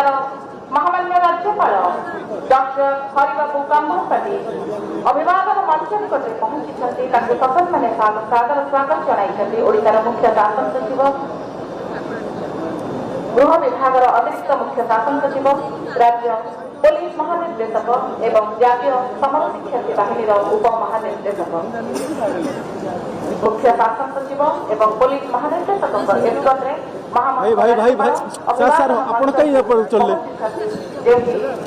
ओडिशार महामान्य राज्यपाल डॉक्टर हरिबाबू कांबुपाटी अभिवादन मंच निकटे पहुंची सफल मैंने सादर स्वागत जन ओडिशार मुख्य शासन सचिव गृह विभाग अतिरिक्त मुख्य शासन सचिव राज्य पुलिस महानिर्देशक एवं जातीय समर शिक्षा बाहिनी उप महानिर्देशक मुख्य शासन सचिव एवं पुलिस महानिर्देशक नेतृत्व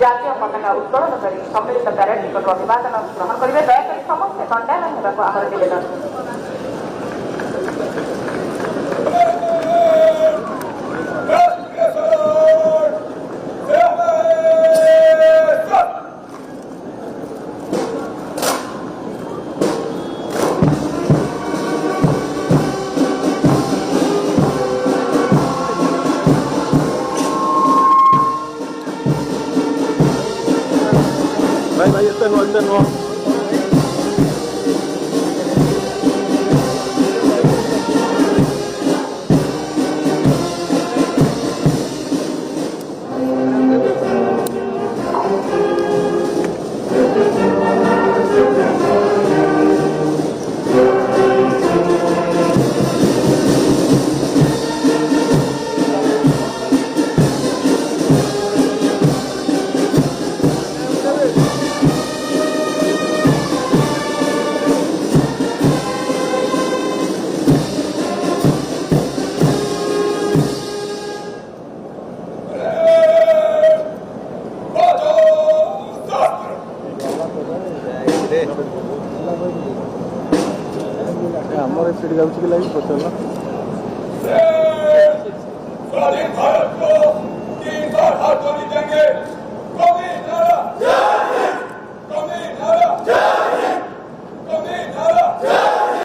जातीय पताका उत्तोलन कर सम्मिलित परेड निकट अभिवादन ग्रहण करेंगे। दयाकोरी समस्त दंडायमान होगा आम निवेदन। Vai, este no. ଆମର ଏଠି ଯାଉଛି କି ଲାଗି ପଚାରିଲା स्वाधीन भारत को 3 बार हाथ जोड़ी देंगे।